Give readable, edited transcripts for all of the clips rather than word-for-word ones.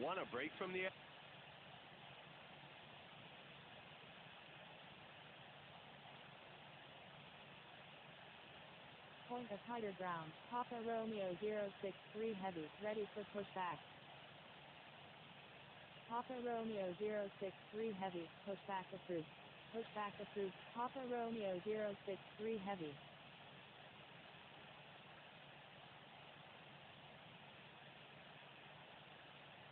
1, a break from the Point of tighter ground, Papa Romeo 063 heavy, ready for pushback. Papa Romeo 063 heavy, pushback approved. Pushback approved, Papa Romeo 063 heavy.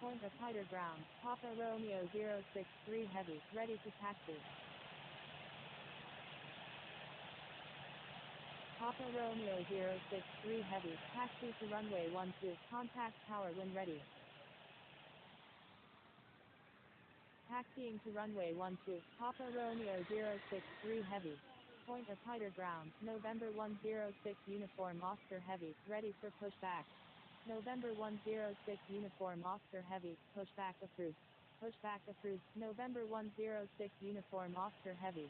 Point of tighter ground, Papa Romeo 063 heavy, ready to taxi. Papa Romeo 063 heavy, taxi to runway 12, contact tower when ready. Taxiing to runway 12, Papa Romeo 063 heavy. Point of tighter ground, November 106 uniform Oscar heavy, ready for pushback. November 106 uniform Oscar heavy, pushback approved. Pushback approved, November 106 uniform Oscar heavy.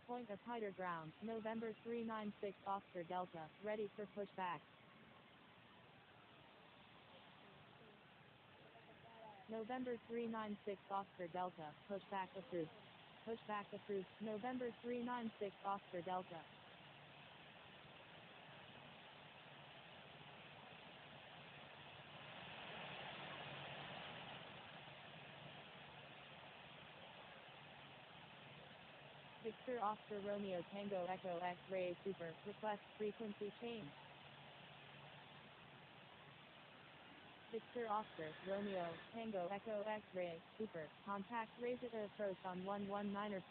Point of tighter ground, November 396 Oscar Delta, ready for pushback. November 396 Oscar Delta, pushback approved. Pushback approved, November 396 Oscar Delta. Victor Oscar Romeo Tango Echo X-Ray Super, request frequency change. Victor Oscar Romeo Tango Echo X-Ray Super, contact Razor approach on 119.05.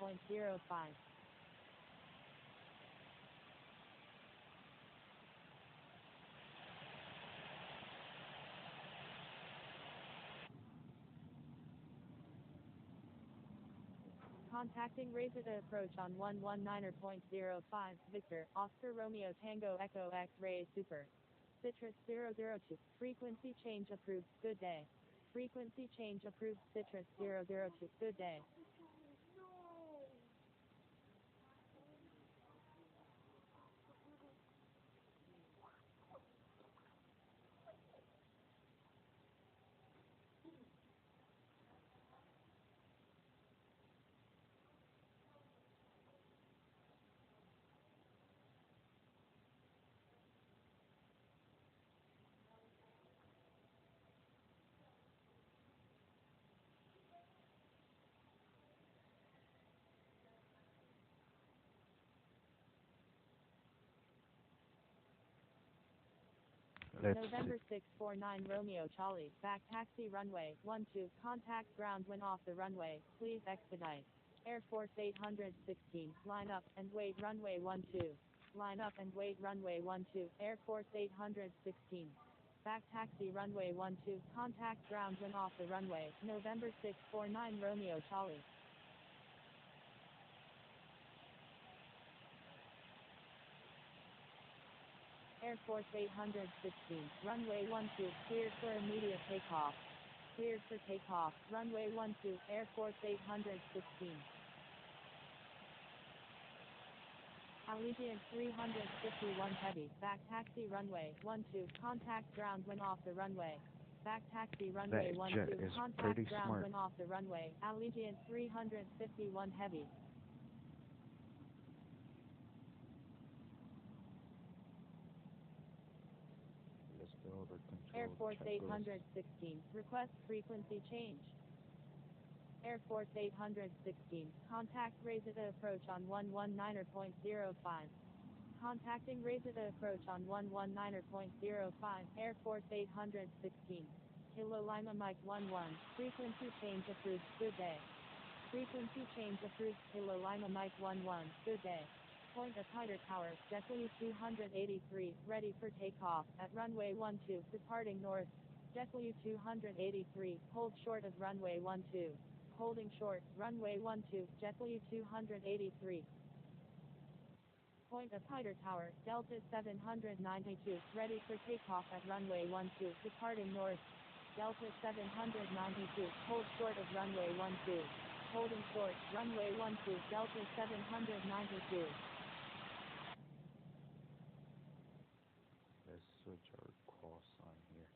Contacting Razor approach on 119.05, Victor, Oscar Romeo Tango Echo X-Ray Super. Citrus 002, frequency change approved, good day. Frequency change approved, Citrus 002, good day. November 649 Romeo Charlie, back taxi runway 12, contact ground when off the runway, please expedite. Air Force 816, line up and wait runway 12. Line up and wait runway 12, Air Force 816. Back taxi runway 12, contact ground when off the runway, November 649 Romeo Charlie. Air Force 816, runway 12, cleared for immediate takeoff. Cleared for takeoff, runway 12, Air Force 816. Allegiant 351 Heavy, back taxi runway 12, contact ground when off the runway. Back taxi runway 12, contact ground when off the runway, Allegiant 351 Heavy. Air Force 816, request frequency change. Air Force 816, contact Razor approach on 119.05. Contacting Razor approach on 119.05, Air Force 816. Kilo Lima Mike 11, frequency change approved, good day. Frequency change approved, Kilo Lima Mike 11, good day. Point of tighter tower, JetBlue 283, ready for takeoff, at runway 12, departing north. JetBlue 283, hold short of runway 12. Holding short, runway 12, JetBlue 283. Point of tighter tower, Delta 792, ready for takeoff at runway 12, departing north. Delta 792, hold short of runway 12. holding short, runway 12, Delta 792. Let's switch our call sign here.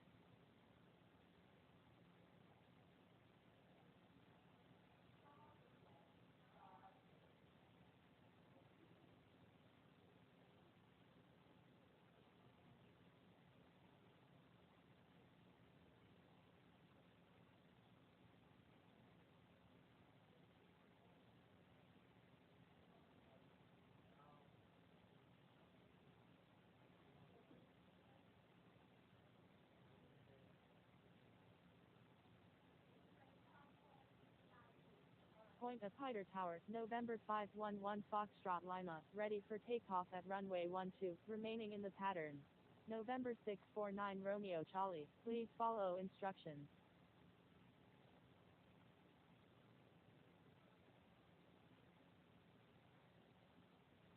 Point of Hyder Tower, November 511 Foxtrot Lima, ready for takeoff at runway 12, remaining in the pattern. November 649 Romeo Charlie, please follow instructions.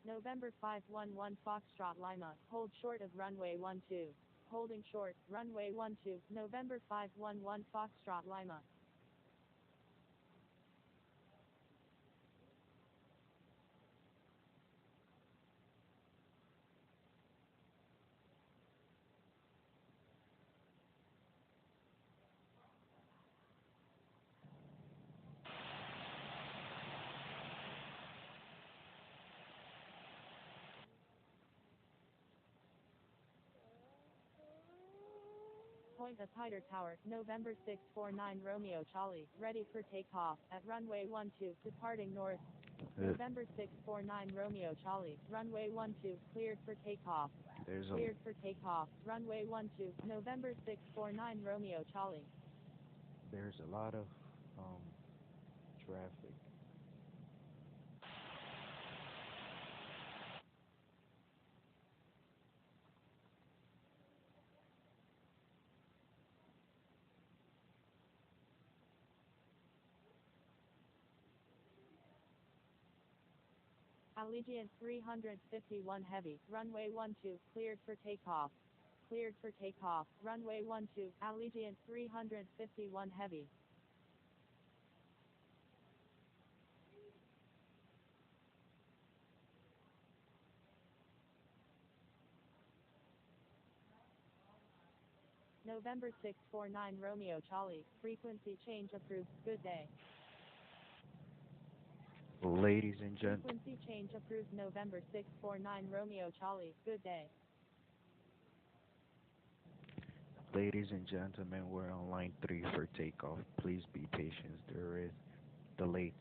November 511 Foxtrot Lima, hold short of runway 12. Holding short, runway 12, November 511 Foxtrot Lima. Point of Hyder Tower, November 649 Romeo Charlie, ready for takeoff at runway 12, departing north. November 649 Romeo Charlie, runway 12, cleared for takeoff. Cleared for takeoff, runway 12, November 649 Romeo Charlie. There's a lot of traffic. Allegiant 351 Heavy, runway 12, cleared for takeoff. Cleared for takeoff, runway 12, Allegiant 351 Heavy. November 649 Romeo Charlie, frequency change approved, good day. Ladies and gentlemen, Frequency change approved November 649 Romeo Charlie, good day. ladies and gentlemen, we're on line 3 for takeoff. Please be patient. There is delay.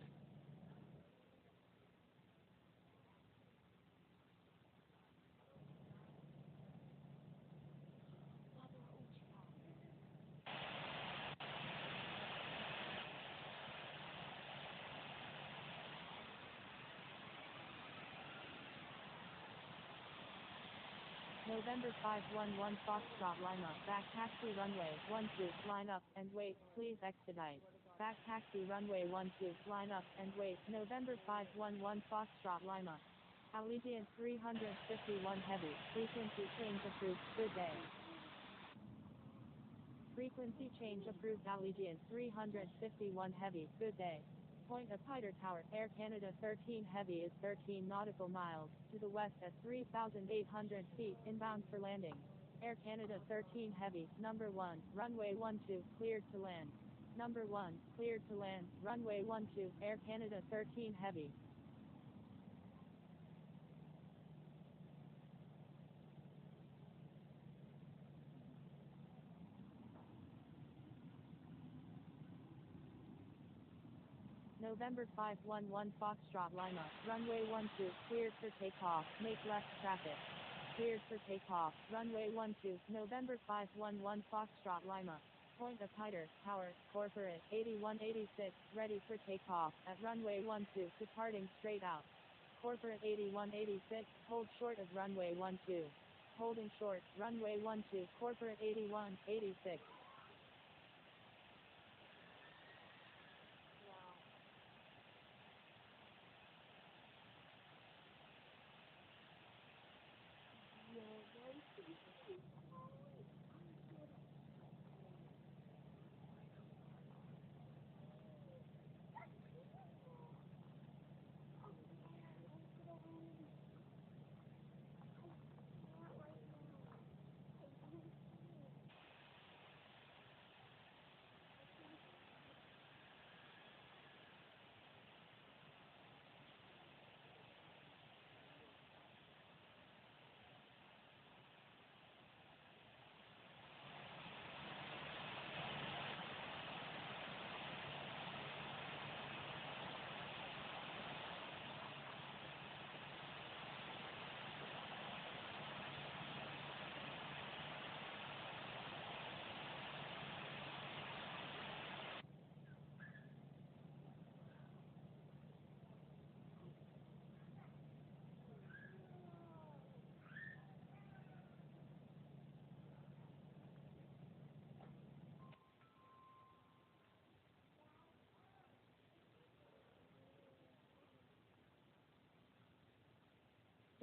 November 511 Foxtrot Lima, back taxi runway 12, line up and wait, please expedite. Back taxi runway 12, line up and wait, November 511 Foxtrot Lima. Allegiant 351 Heavy, frequency change approved, good day. Frequency change approved Allegiant 351 Heavy, good day. Point of Hyder Tower, Air Canada 13 Heavy is 13 nautical miles, to the west at 3,800 feet, inbound for landing. Air Canada 13 Heavy, number 1, runway 12, cleared to land. Number 1, cleared to land, runway 12, Air Canada 13 Heavy. November 511 Foxtrot Lima, runway 12, cleared for takeoff, make left traffic. Cleared for takeoff, runway 12, November 511 Foxtrot Lima. Point of Hyder Tower, corporate 8186, ready for takeoff, at runway 12, departing straight out. Corporate 8186, hold short of runway 12. Holding short, runway 12, corporate 8186.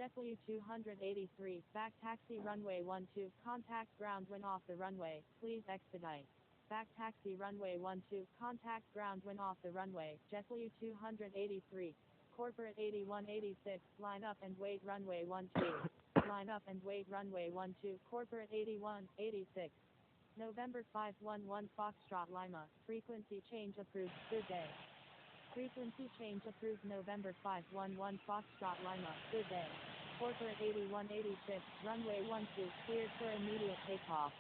JetBlue 283, back taxi runway 12, contact ground when off the runway, please expedite. Back taxi runway 12, contact ground when off the runway, JetBlue 283, corporate 8186, line up and wait runway 12, line up and wait runway 12, corporate 8186. November 511 Foxtrot Lima, frequency change approved, good day. Frequency change approved November 511 Foxtrot Lima, good day. Corporate 8186, runway 12, cleared for immediate takeoff.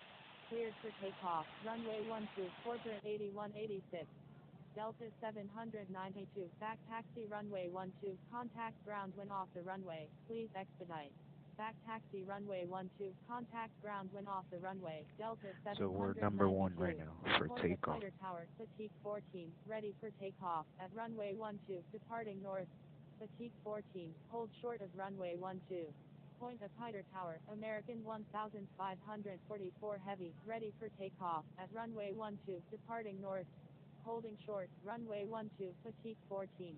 Cleared for takeoff, runway 12, corporate 8186. Delta 792, back taxi runway 12, contact ground when off the runway, please expedite. Back taxi runway 12, contact ground when off the runway, Delta So we're number 1 right 792. now for Point at takeoff. fighter tower, fatigue 14, ready for takeoff, at runway 12, departing north. Fatigue 14, hold short of runway 12. Point at fighter tower, American 1544 heavy, ready for takeoff, at runway 12, departing north. Holding short, runway 12, fatigue 14.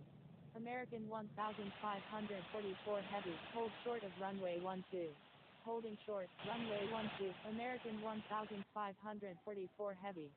American 1544 heavy, hold short of runway 12. Holding short, runway 12, American 1544 heavy.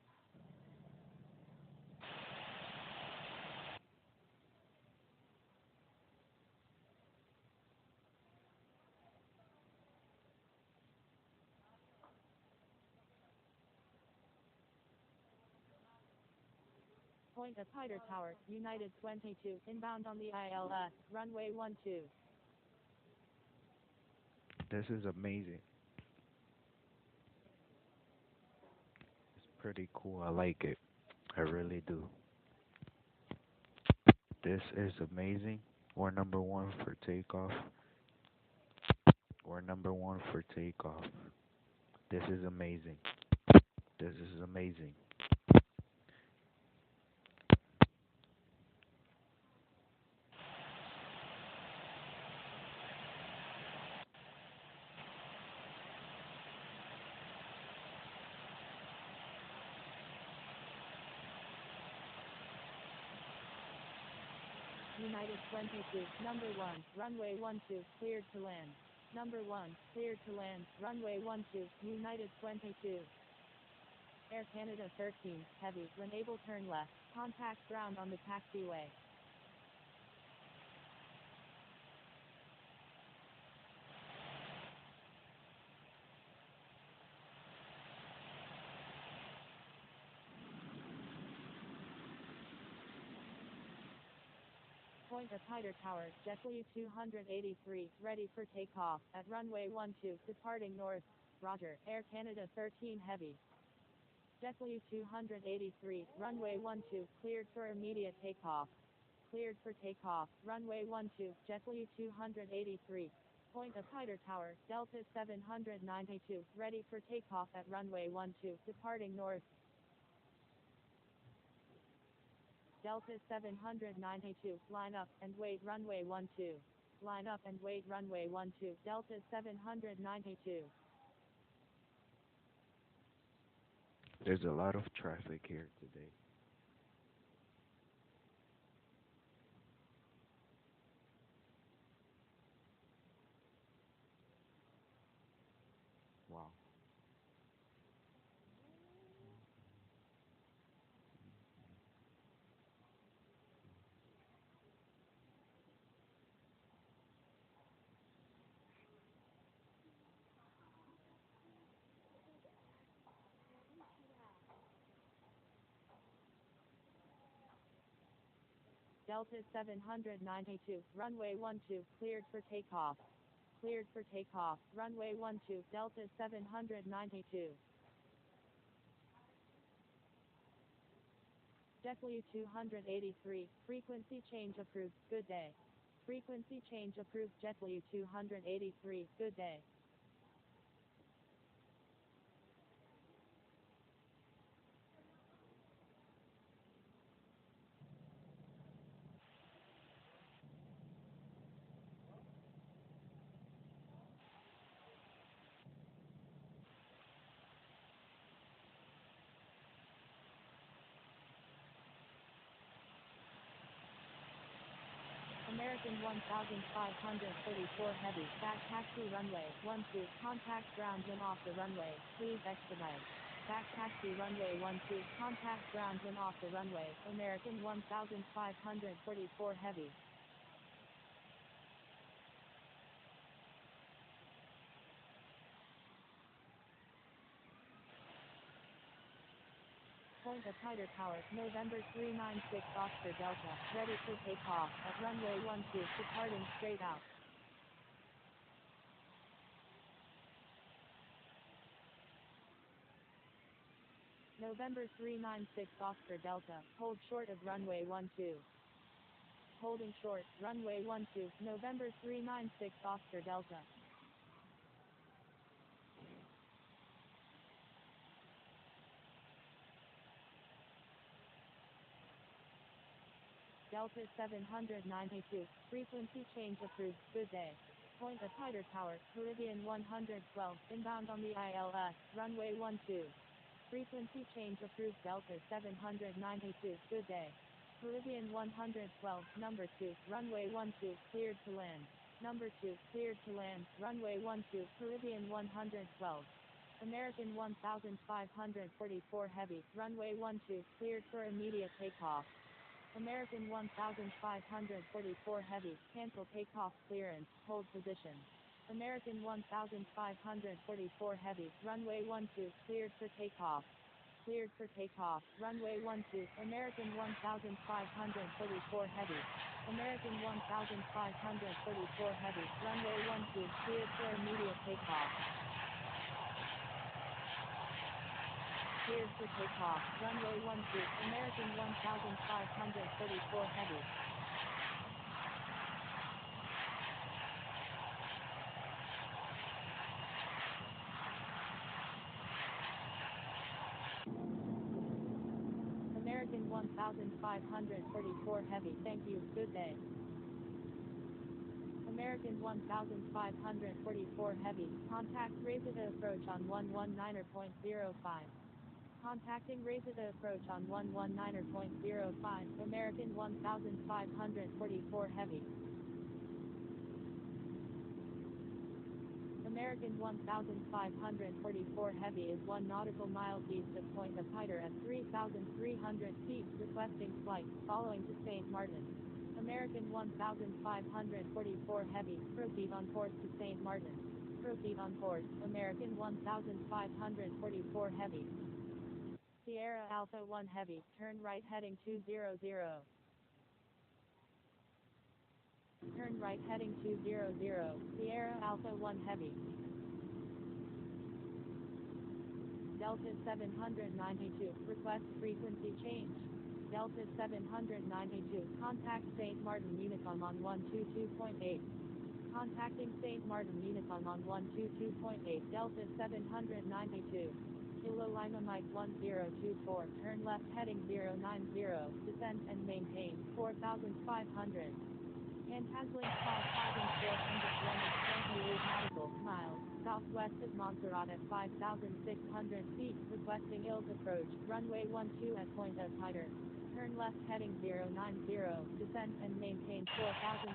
Point at fighter tower, United 22, inbound on the ILS, runway 12. This is amazing. It's pretty cool. I like it. I really do. This is amazing. We're number 1 for takeoff. We're number 1 for takeoff. This is amazing. This is amazing. United 22, number 1, runway 12, cleared to land. Number 1, cleared to land, runway 12, United 22. Air Canada 13, heavy, when able turn left, contact ground on the taxiway. Point at fighter tower, JetBlue 283, ready for takeoff, at runway 12, departing north. Roger, Air Canada 13 heavy. JetBlue 283, runway 12, cleared for immediate takeoff. Cleared for takeoff, runway 12, JetBlue 283. Point at fighter tower, Delta 792, ready for takeoff at runway 12, departing north. Delta 792, line up and wait runway 12. Line up and wait runway 12, Delta 792. There's a lot of traffic here today. Wow. Delta 792, runway 12, cleared for takeoff. Cleared for takeoff, runway 12, Delta 792. JetBlue 283, frequency change approved, good day. Frequency change approved, JetBlue 283, good day. American 1544 Heavy, back taxi runway 12, contact ground when off the runway, please expedite. Back taxi runway 12, contact ground when off the runway, American 1544 Heavy. Point of Tighter Tower, November 396 Oscar Delta, ready for takeoff, at runway 12, departing straight out. November 396 Oscar Delta, hold short of runway 12. Holding short, runway 12, November 396 Oscar Delta. Delta 792, frequency change approved, good day. Point of Tighter Tower, Caribbean 112, inbound on the ILS, runway 12. Frequency change approved, Delta 792, good day. Caribbean 112, number 2, runway 12, cleared to land. Number 2, cleared to land, runway 12, Caribbean 112. American 1544 Heavy, runway 12, cleared for immediate takeoff. American 1544 Heavy, cancel takeoff clearance, hold position. American 1544 Heavy, runway 12, cleared for takeoff. Cleared for takeoff, runway 12, American 1544 Heavy. American 1544 Heavy, runway 12, cleared for immediate takeoff. Cleared for takeoff, runway 12, American 1544 Heavy. American 1544 Heavy, thank you, good day. American 1544 Heavy, contact Razada approach on 119.05. Contacting Razada approach on 119.05, American 1544 Heavy. American 1544 Heavy is 1 nautical mile east of Point of Tighter at 3,300 feet, requesting flight, following to St. Martin. American 1544 Heavy, proceed on course to St. Martin. Proceed on course, American 1544 Heavy. Sierra Alpha 1 Heavy, turn right heading 200. Turn right heading 200, Sierra Alpha 1 Heavy. Delta 792, request frequency change. Delta 792, contact St. Martin Unicom on 122.8. Contacting St. Martin Unicom on 122.8, Delta 792. Kilo Lima Mike 1024, turn left heading 090, descend and maintain 4,500. And Haslink 5,401 is 28 nautical miles, southwest of Montserrat at 5,600 feet, requesting ILS approach, runway 12 at Point of Tighter. Turn left heading 090, descend and maintain 4,500,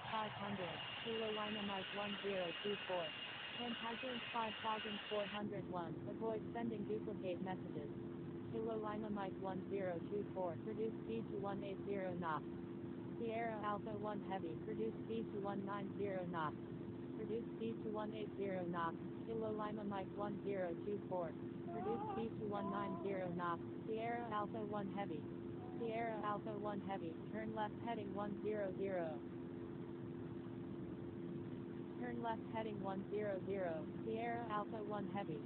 Kilo Lima Mike 1024. And Haslink 5,401, avoid sending duplicate messages. Kilo Lima Mike 1024, reduce speed to 180 knots. Sierra Alpha 1 Heavy, reduce speed to 190 knots. Reduce speed to 180 knots. Kilo Lima Mike 1024. Reduce speed to 190 knots. Sierra Alpha 1 Heavy. Sierra Alpha 1 Heavy, turn left heading 100. Turn left heading 100, Sierra Alpha 1 Heavy.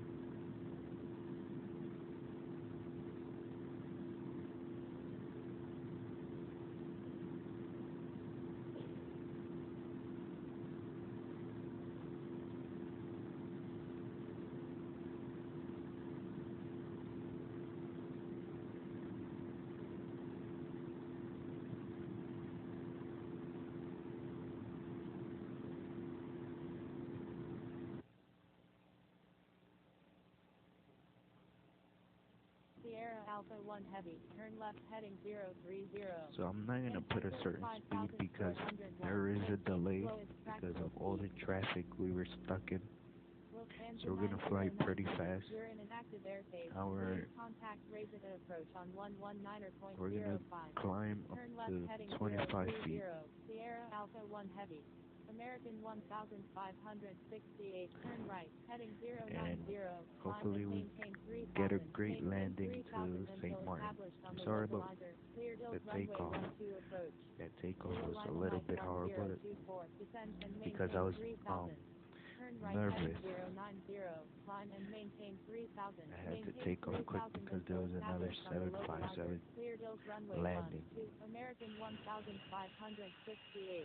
Alpha 1 Heavy, turn left heading 030. So I'm not gonna put a Handheld certain speed because 5401, there is a maintain delay slowest because practical of all speed. the traffic we were stuck in. Lufthansa So we're gonna fly 909 pretty Heavy, fast. you're in an active airspace. Our Please contact Razor approach on we're gonna 119.05. climb up Turn left to heading 25 feet, 030. Sierra Alpha 1 Heavy. American 1568. Turn right heading and 090. Climb hopefully and we maintain get a 3000. great Maintain landing 3000 to until St. Martin. established on I'm the sorry about localizer. Cleared the Hills runway takeoff. 12 approach. That takeoff Zero was a Lima little Mike bit hard, but 1024. Descend and because I maintain was 3000. Turn right heading nervous, 090. Climb and maintain 3000. I had to Maintain take off quick 3000 because there until was another established on the localizer. 757 Cleared Hills runway landing. 12. American 1568.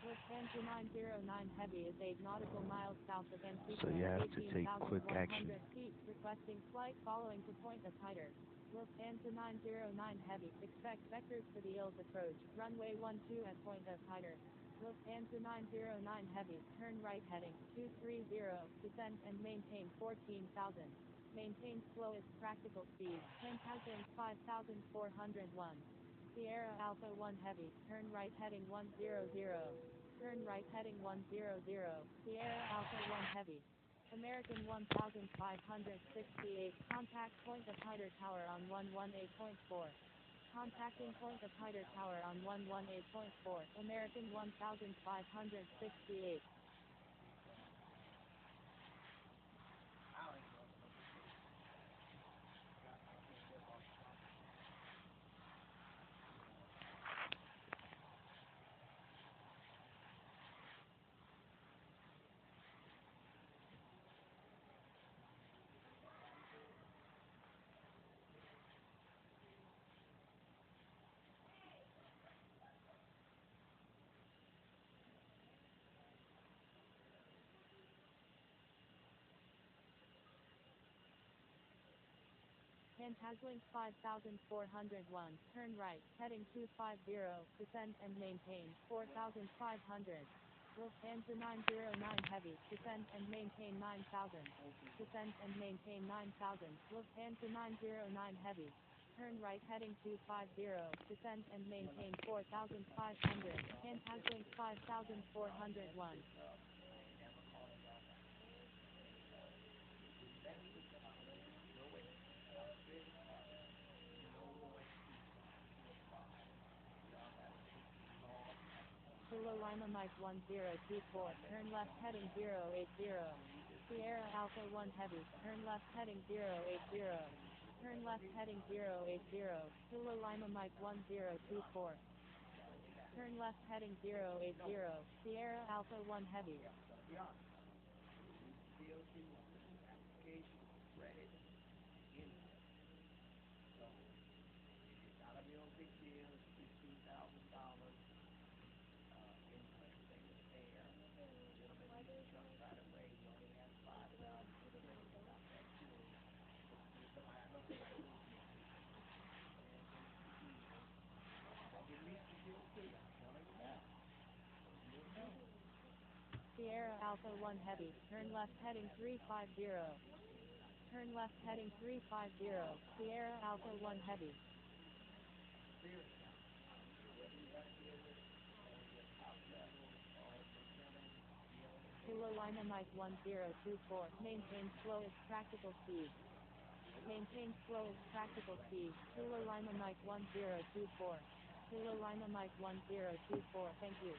Lufthansa 909 Heavy is 8 nautical miles south of So Antigua, you have to take quick action. 18,100 feet, requesting flight following to Point of Hyder. Lufthansa 909 Heavy, expect vectors for the Ills approach, runway 12 at Point of Hyder. Lufthansa 909 Heavy, turn right heading 230, descend and maintain 14,000. Maintain slowest practical speed, 10,000 5401. Sierra Alpha 1 Heavy, turn right heading 100. Turn right heading 100. Sierra Alpha 1 Heavy. American 1568, contact Point of Hyder Tower on 118.4. Contacting Point of Hyder Tower on 118.4, American 1568. Handling 5401, turn right, heading 250, descend and maintain 4500. Lufthansa 909 Heavy, descend and maintain 9000. Descend and maintain 9000. Lufthansa 909 Heavy. Turn right heading 250, descend and maintain 4500. Handling 5401. Kilo Lima Mike 1024, turn left heading 080. Sierra Alpha 1 Heavy, turn left heading 080. Turn left heading 080. Kilo Lima Mike 1024. Turn left heading 080. Sierra Alpha 1 Heavy. Sierra Alpha 1 Heavy, turn left heading 350. Turn left heading 350. Sierra Alpha 1 Heavy. Kilo Lima Mike 1024, maintain slowest practical speed. Maintain slowest practical speed. Kilo Lima Mike 1024. Kilo Lima Mike 1024, thank you.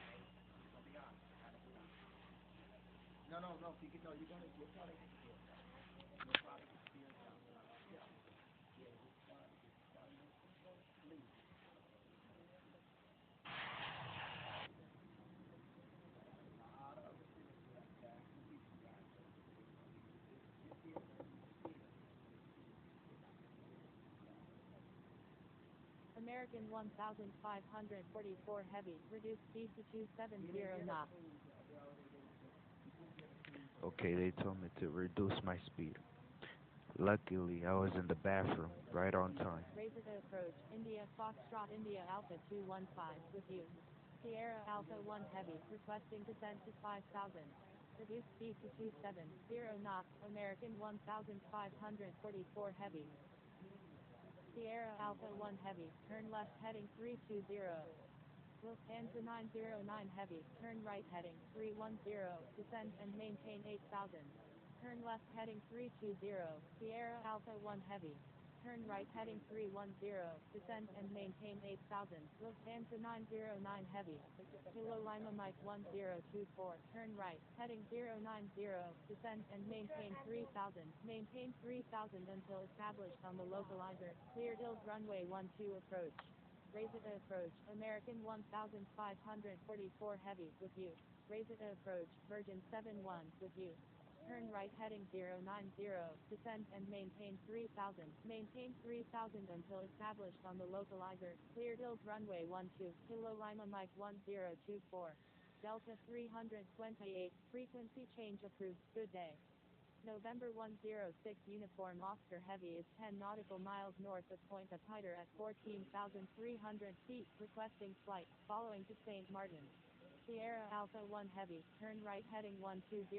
American 1544 Heavy, reduce speed to 270 knots. Okay, they told me to reduce my speed. Luckily, I was in the bathroom right on time. Razor to approach, India Foxtrot India Alpha 215, with you. Sierra Alpha 1 Heavy, requesting descent to 5000. Reduce speed to 270 knots, American 1544 Heavy. Sierra Alpha 1 Heavy, turn left heading 320. Lufthansa 909 Heavy, turn right heading 310, descend and maintain 8,000. Turn left heading 320, Sierra Alpha 1 Heavy. Turn right heading 310, descend and maintain 8,000. Lufthansa 909 Heavy. Kilo Lima Mike 1024, turn right, heading 090, descend and maintain 3,000. Maintain 3,000 until established on the localizer. Clear Hills runway 12 approach. Razita approach, American 1544 Heavy, with you. Razita approach, Virgin 71, with you. Turn right heading 090, descend and maintain 3,000. Maintain 3,000 until established on the localizer. Clear Hills runway 12, Kilo Lima Mike 1024. Delta 328, frequency change approved, good day. November 106 Uniform Oscar Heavy is 10 nautical miles north of Point Apiter at 14,300 feet, requesting flight, following to St. Martin. Sierra Alpha 1 Heavy, turn right heading 120.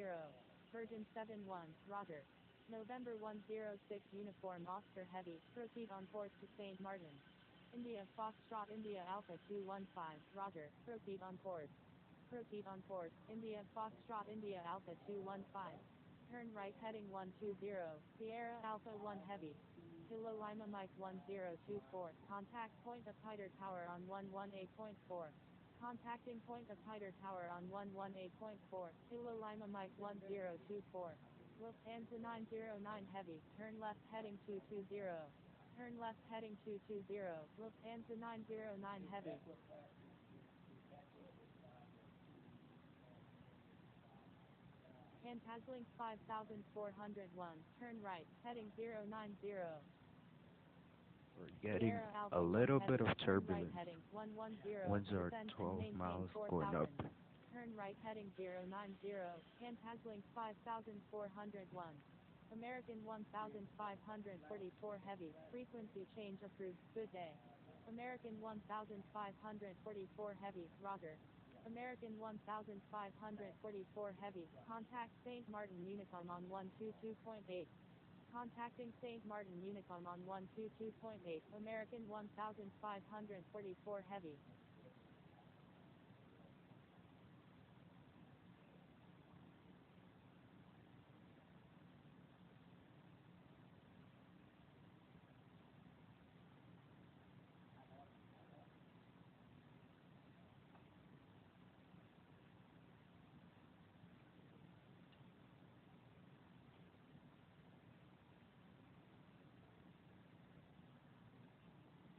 Virgin 71, Roger. November 106 Uniform Oscar Heavy, proceed on course to St. Martin. India Foxtrot India Alpha 215, Roger, proceed on course. Proceed on course, India Foxtrot India Alpha 215. Turn right heading 120, Sierra Alpha 1 Heavy. Kilo Lima Mike 1024, contact Point Apiter Tower on 118.4. Contacting Point Apiter Tower on 118.4, Kilo Lima Mike 1024. Lufthansa 909 Heavy, turn left heading 220. Turn left heading 220, Lufthansa 909 Heavy. Antaslink 5401, turn right, heading 090. We're getting a little bit of turbulence. Heading 110, Winds are descend 12 and maintain miles 4,000. going up. Turn right heading 090, Antaslink 5401. American 1544 Heavy, frequency change approved, good day. American 1544 Heavy, Roger. American 1544 Heavy, contact St. Martin Unicom on 122.8. Contacting St. Martin Unicom on 122.8, American 1544 Heavy.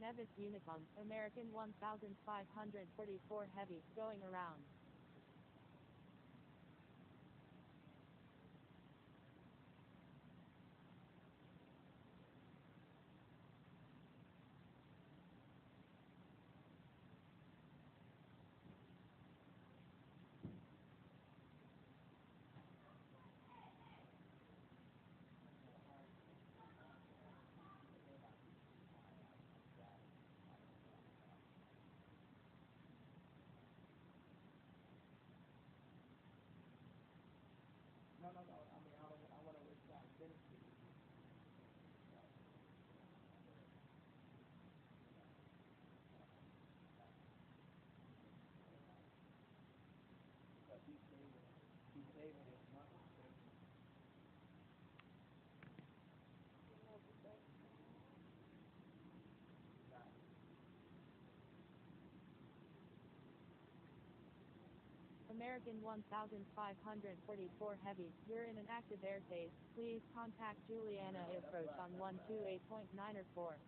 Nevis Unicom, American 1544 Heavy, going around. American 1544 Heavy, you're in an active airspace. Please contact Juliana approach on 128.9 or 4.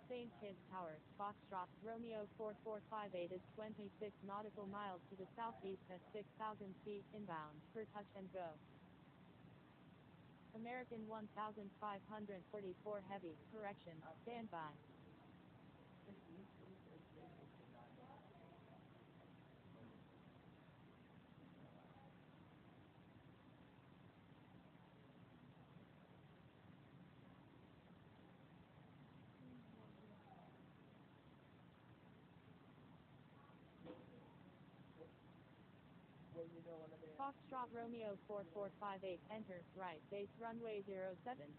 St. Kitts Tower, Foxtrot, Romeo 4458 is 26 nautical miles to the southeast at 6,000 feet inbound, for touch and go. American 1544 Heavy, correction, standby. Foxtrot Romeo 4458, enter, right, base runway 07,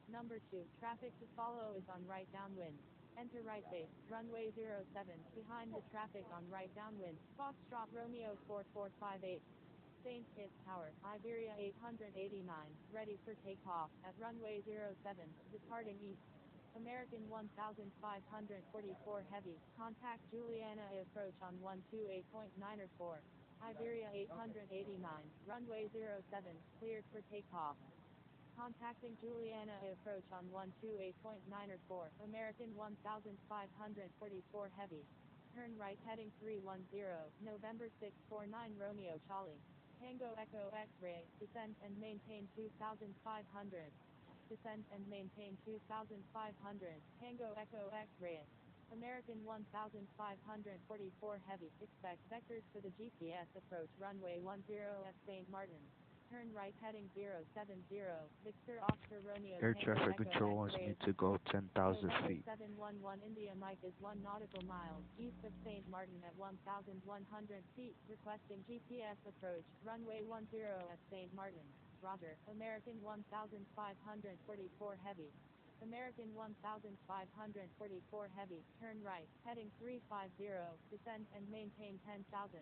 number 2, traffic to follow is on right downwind. Enter right base, runway 07, behind the traffic on right downwind. Foxtrot Romeo 4458. St. Kitts Tower, Iberia 889, ready for takeoff, at runway 07, departing east. American 1544 heavy, contact Juliana approach on 128.9 Iberia 889, runway 07, cleared for takeoff. Contacting Juliana approach on 128.9 American 1544 heavy. Turn right heading 310, November 649 Romeo Charlie. Tango Echo X-ray, descend and maintain 2500. Descend and maintain 2500, Tango Echo X-ray. American 1544 heavy, expect vectors for the GPS approach runway 10 at St. Martin. Turn right heading 070, Victor Oscar Romeo Air Tango traffic Echo control wants X-ray. me to go 10,000 November feet. 711 India Mike is 1 nautical mile east of St. Martin at 1,100 feet, requesting GPS approach, runway 10 at St. Martin. Roger, American 1544 heavy. American 1544 heavy, turn right, heading 350, descend and maintain 10,000.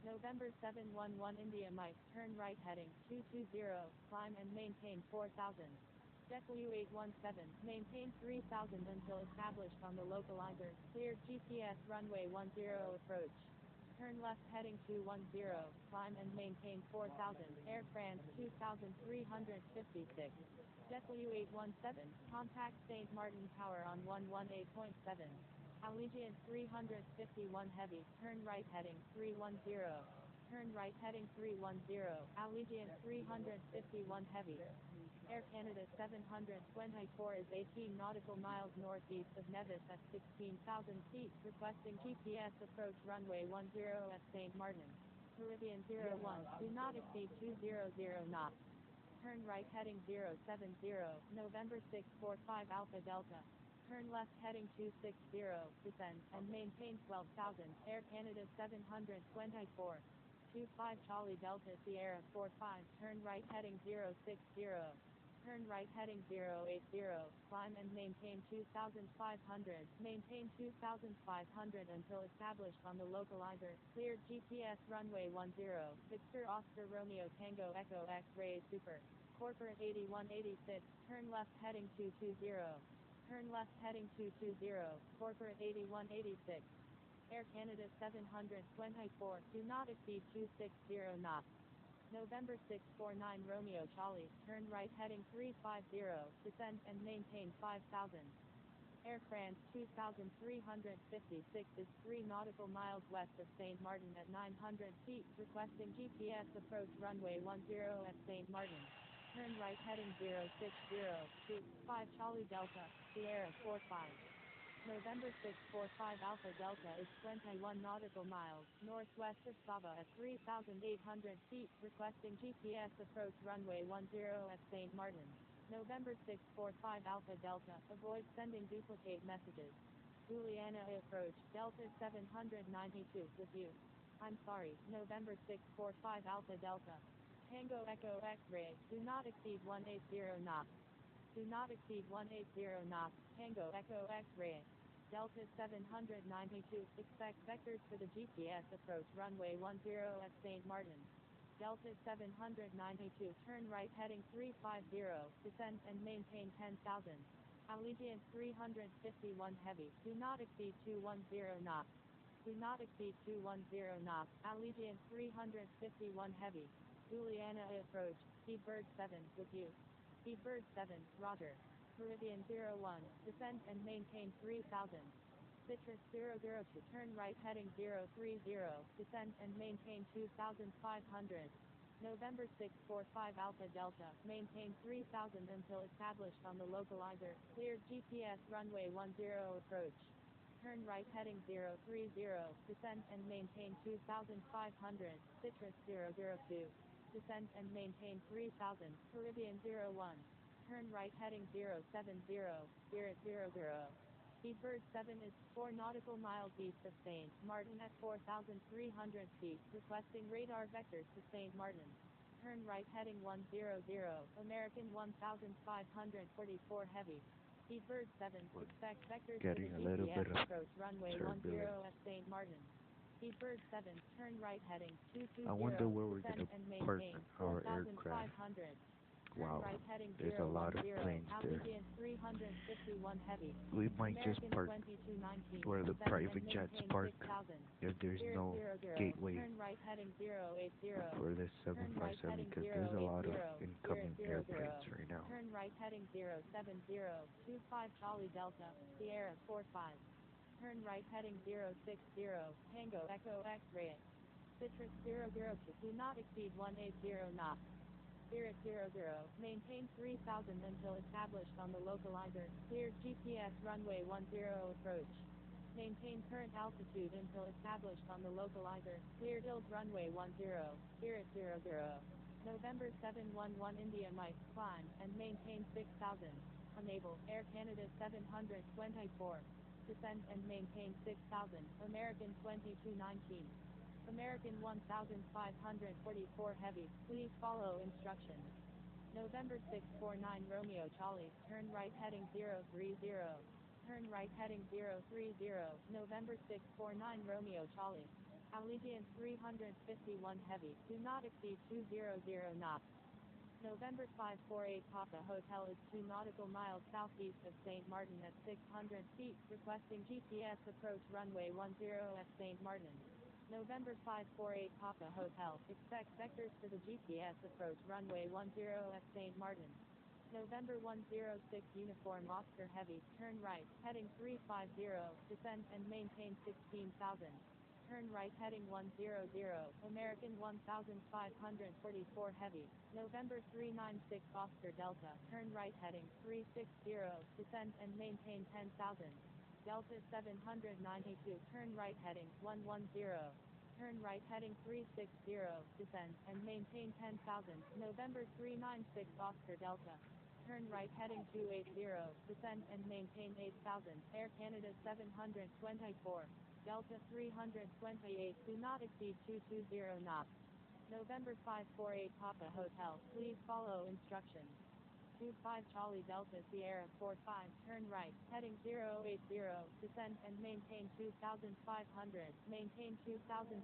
November 711 India Mike, turn right heading 220, climb and maintain 4,000. JetBlue 817, maintain 3,000 until established on the localizer, cleared GPS runway 10 approach. Turn left heading 210, climb and maintain 4,000, Air France 2356. JetBlue 817, contact St. Martin Tower on 118.7. Allegiant 351 heavy, turn right heading 310. Turn right heading 310, Allegiant 351 heavy. Air Canada 724 is 18 nautical miles northeast of Nevis at 16,000 feet, requesting GPS approach runway 10 at St. Martin. Caribbean 01, do not exceed 200 knots. Turn right heading 070, November 645 Alpha Delta. Turn left heading 260, descend, and maintain 12,000, Air Canada 724. 25 Charlie Delta Sierra 45, turn right heading 060. Turn right heading 080, climb and maintain 2,500, maintain 2,500 until established on the localizer, cleared GPS runway 10, Victor Oscar Romeo Tango Echo X-ray Super, Corporate 8186, turn left heading 220, turn left heading 220, Corporate 8186. Air Canada 724, do not exceed 260 knots. November 649 Romeo Charlie, turn right heading 350, descend and maintain 5,000. Air France 2356 is 3 nautical miles west of St. Martin at 900 feet, requesting GPS approach runway 10 at St. Martin. Turn right heading 060, 5 Charlie Delta, Sierra 45. November 645 Alpha Delta is 21 nautical miles northwest of Sava at 3,800 feet, requesting GPS approach runway 10 at St. Martin. November 645 Alpha Delta, avoid sending duplicate messages. Juliana approach, Delta 792 with you. I'm sorry, November 645 Alpha Delta. Tango Echo X-ray, do not exceed 180 knots. Do not exceed 180 knots, Tango Echo X-ray. Delta 792, expect vectors for the GPS approach runway 10 at St. Martin. Delta 792, turn right heading 350, descend and maintain 10,000. Allegiant 351 heavy, do not exceed 210 knots. Do not exceed 210 knots, Allegiant 351 heavy. Juliana approach, Seabird 7 with you. Seabird 7, Roger. Caribbean 01, descend and maintain 3,000. Citrus 002, turn right heading 030, descend and maintain 2,500. November 645 Alpha Delta, maintain 3,000 until established on the localizer, cleared GPS runway 10 approach. Turn right heading 030, descend and maintain 2,500, Citrus 002. Descend and maintain 3,000, Caribbean 01. Turn right heading 070, Spirit 00. Seabird 7 is 4 nautical miles east of St. Martin at 4,300 feet, requesting radar vectors to St. Martin. Turn right heading 100, American 1544 heavy. Seabird 7, We're expect vectors to the getting a little GPS bit of approach runway 10 turbulence. at St. Martin. Seabird 7, turn right heading I 220, wonder where we're descend gonna and park maintain our aircraft. 4,500. Turn Wow, right heading there's a 010, lot of planes there. Allegiant 351 heavy. We might just American park 2219, where the descend and private jets maintain park 6,000. if there's Spirit no 00, gateway turn right heading 080. for this Turn right 757 heading because there's a 080, lot of Spirit incoming 00. airplanes right now. Turn right heading 070, 25 Charlie Delta, Sierra 45. Turn right heading 060, Tango Echo X-ray. Citrus 00, do not exceed 180 knots. Spirit 00, maintain 3000 until established on the localizer, cleared GPS runway 10 approach. Maintain current altitude until established on the localizer, cleared ILS runway 10, Spirit 00. November 711 India Mike, climb, and maintain 6000. Unable, Air Canada 724. Descend and maintain 6000, American 2219. American 1544 heavy, please follow instructions. November 649 Romeo Charlie, turn right heading 030. Turn right heading 030, November 649 Romeo Charlie. Allegiant 351 heavy, do not exceed 200 knots. November 548 Papa Hotel is 2 nautical miles southeast of St. Martin at 600 feet, requesting GPS approach runway 10 at St. Martin. November 548 Papa Hotel, expect vectors for the GPS approach runway 10 at St. Martin. November 106 Uniform Oscar Heavy, turn right, heading 350, descend and maintain 16,000. Turn right heading 100, American 1544 Heavy. November 396 Oscar Delta, turn right heading 360, descend and maintain 10,000. Delta 792, turn right heading 110. Turn right heading 360, descend and maintain 10,000. November 396 Oscar Delta. Turn right heading 280, descend and maintain 8,000. Air Canada 724. Delta 328, do not exceed 220 knots. November 548 Papa Hotel, please follow instructions. 25 Charlie Delta Sierra 45, turn right, heading 080, descend and maintain 2,500, maintain 2,500,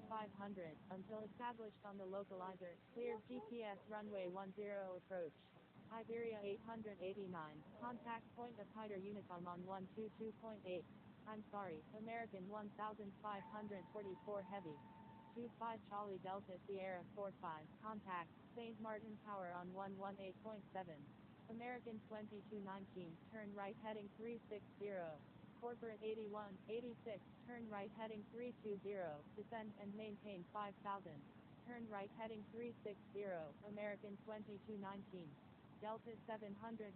until established on the localizer, cleared GPS runway 10 approach. Iberia 889, contact point of Hyder Unicom on 122.8. I'm sorry, American 1544 heavy. 25 Charlie Delta Sierra 45, contact, St. Martin Tower on 118.7. American 2219, turn right heading 360. Corporate 8186, turn right heading 320, descend and maintain 5,000. Turn right heading 360, American 2219. Delta 792,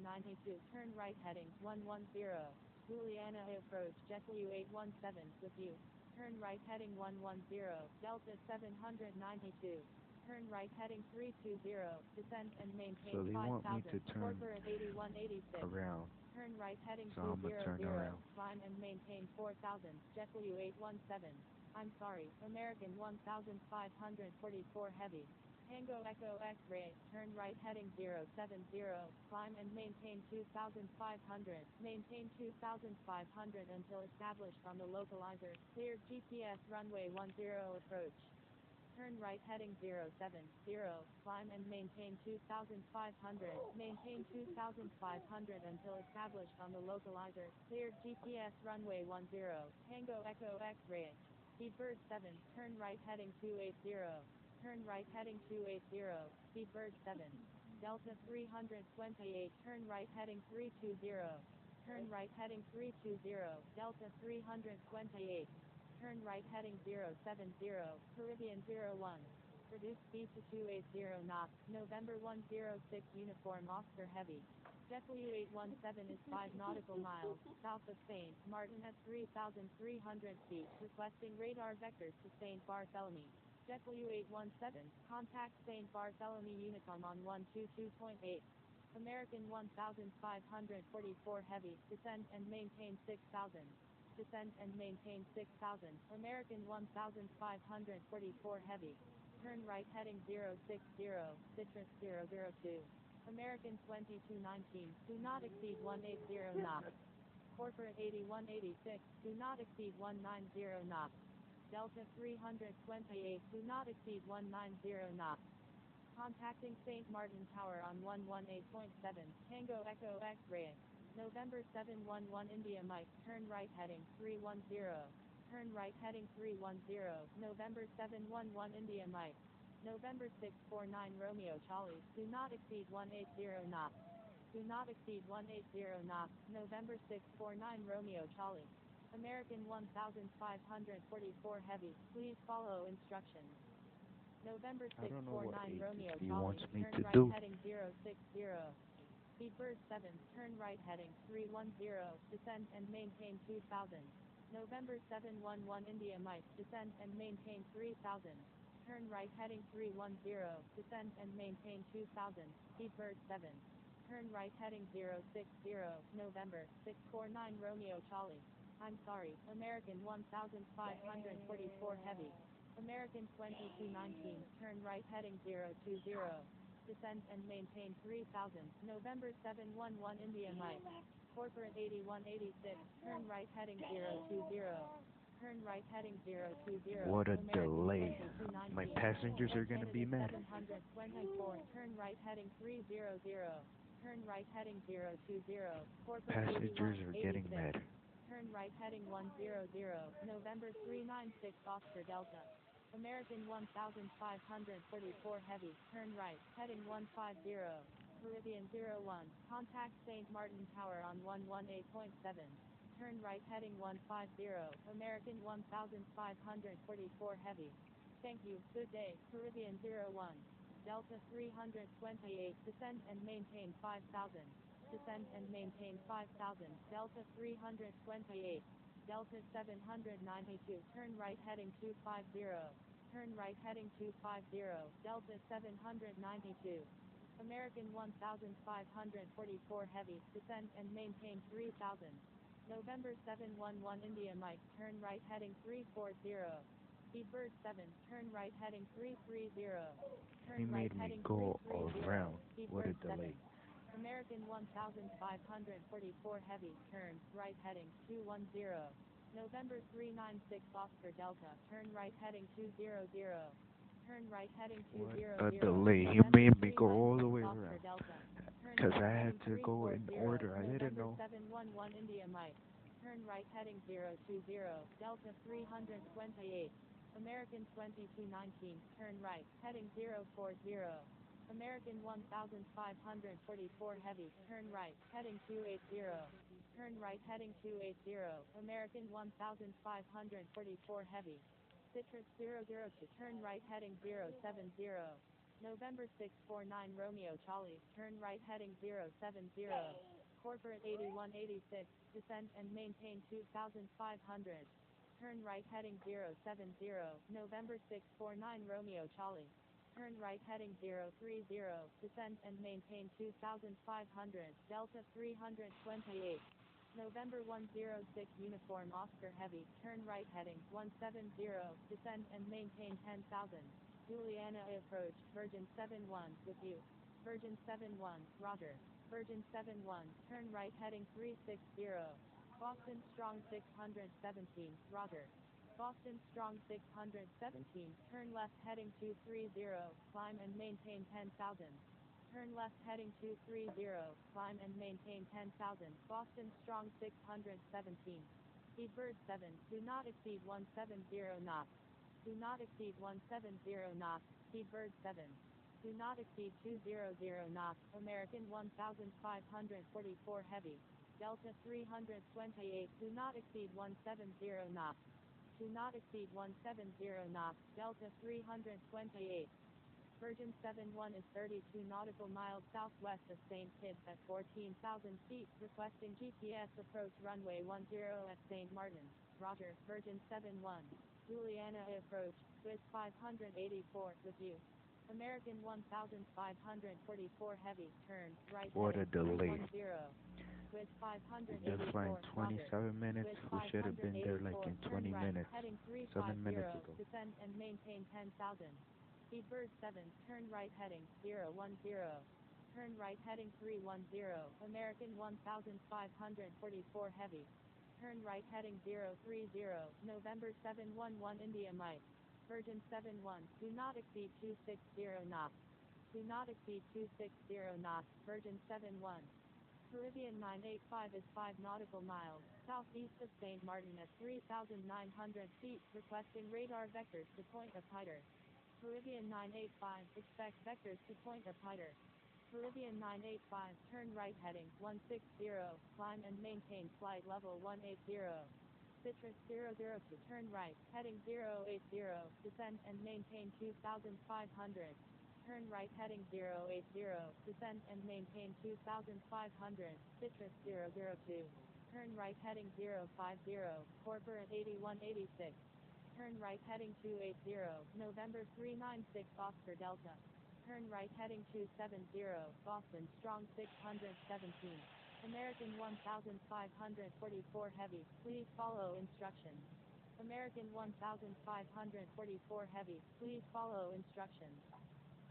turn right heading 110. Juliana approach JetBlue 817 with you. Turn right heading 110, Delta 792. Turn right heading 320, descend and maintain So they want me 5,000. to turn Corporate 8186. around. Turn right heading So I'm gonna turn 200, around. climb and maintain 4,000. JetBlue 817. I'm sorry, American 1544 heavy. Tango Echo X-ray, turn right heading 070, climb and maintain 2,500, maintain 2,500 until established on the localizer, cleared GPS runway 10 approach. Turn right heading 070, climb and maintain 2,500, maintain 2,500 until established on the localizer, cleared GPS runway 10, Tango Echo X-ray. Seabird 7, turn right heading 280, turn right heading 280, Seabird 7. Delta 328, turn right heading 320, turn right heading 320, Delta 328. Turn right heading 070, Caribbean 01. Reduce speed to 280 knots, November 106 Uniform Oscar Heavy. JetBlue 817 is 5 nautical miles, south of St. Martin at 3,300 feet, requesting radar vectors to St. Barthélemy. JetBlue 817, contact St. Barthélemy Unicom on 122.8. American 1544 heavy, descend and maintain 6000. Descend and maintain 6000. American 1544 heavy. Turn right heading 060, Citrus 002. American 2219, do not exceed 180 knots. Corporate 8186, do not exceed 190 knots. Delta 328, do not exceed 190 knots. Contacting St. Martin Tower on 118.7, Tango Echo X-ray. November 711 India Mike, turn right heading 310. Turn right heading 310, November 711 India Mike. November 649 Romeo Charlie, do not exceed 180 knots. Do not exceed 180 knots, November 649 Romeo Charlie. American 1544 heavy, please follow instructions. November I don't know what 649 Romeo ATC Charlie, wants me turn to right do. heading 060. Speedbird 7, turn right heading 310, descend and maintain 2000. November 711 India Mike, descend and maintain 3000. Turn right heading 310, descend and maintain 2000. Speedbird 7. Turn right heading 060, November 649 Romeo Charlie. I'm sorry, American 1544 heavy. American 2219, turn right heading 020. Descend and maintain 3000. November 711 India Mike. Corporate 8186, turn right heading 020. Turn right heading 020. What a American delay. My 2219. passengers are gonna be Representative mad. 724, turn right heading 300. Turn right heading 020. Corporate Passengers are getting 8186. mad. Turn right heading 100, November 396 Oscar Delta. American 1544 heavy, turn right, heading 150. Caribbean 01, contact St. Martin Tower on 118.7. Turn right heading 150, American 1544 heavy. Thank you, good day, Caribbean 01. Delta 328, descend and maintain 5000. Descend and maintain 5000, Delta 328. Delta 792, turn right heading 250. Turn right heading 250, Delta 792. American 1544 heavy, descend and maintain 3000. November 711 India Mike, turn right heading 340. Speedbird 7, turn right heading 330. He Turn right made me heading go 330. around. What a Speedbird 7. delay. American 1544 heavy, turn right heading 210. November 396 Oscar Delta, turn right heading 200. Turn right heading What 200. a delay. He November made me go all the 396 way Oscar around. Delta. Turn Because right I had heading to go in 340. order. I didn't November know. 711 India Mike. Turn right heading 020. Delta 328. American 2219, turn right, heading 040. American 1544 heavy, turn right, heading 280. Turn right heading 280. American 1544 heavy. Citrus 002, turn right heading 070. November 649 Romeo Charlie, turn right heading 070. Corporate 8186, descend and maintain 2500. Turn right heading 070, November 649 Romeo Charlie. Turn right heading 030, descend and maintain 2500, Delta 328. November 106 Uniform Oscar Heavy, turn right heading 170, descend and maintain 10,000. Juliana approach, Virgin 71, with you. Virgin 71, Roger. Virgin 71, turn right heading 360. Boston Strong 617, Roger. Boston Strong 617, turn left heading 230, climb and maintain 10,000. Turn left heading 230, climb and maintain 10,000. Boston Strong 617. Speedbird 7, do not exceed 170 knots. Do not exceed 170 knots, Speedbird 7. Do not exceed 200 knots, American 1544 heavy. Delta 328, do not exceed 170 knots. Do not exceed 170 knots, Delta 328. Virgin 71 is 32 nautical miles southwest of St. Kitts at 14,000 feet, requesting GPS approach runway 10 at St. Martin. Roger, Virgin 71. Juliana approach, Swiss 584, with you. American 1544 Heavy, turn, right What a heading delay. 310. With We just flying 584, Roger. 27 minutes. With We should have been there like 584, in turn 20 right, minutes, heading 7 minutes 350, ago. descend and maintain 10,000. Speedbird 7, turn right heading 010. Turn right heading 310, American 1544 Heavy. Turn right heading 030, November 711 India Mike. Virgin 71, do not exceed 260 knots. Do not exceed 260 knots, Virgin 71. Caribbean 985 is 5 nautical miles, southeast of St. Martin at 3,900 feet, requesting radar vectors to point of Hyder. Caribbean 985, expect vectors to point of Hyder. Caribbean 985, turn right heading 160, climb and maintain flight level 180. Citrus 002, turn right, heading 080, descend and maintain 2,500. Turn right heading 080, descend and maintain 2,500, Citrus 002. Turn right heading 050, Corporate 8186. Turn right heading 280, November 396 Oscar Delta. Turn right heading 270, Boston Strong 617. American 1544 Heavy, please follow instructions. American 1544 Heavy, please follow instructions.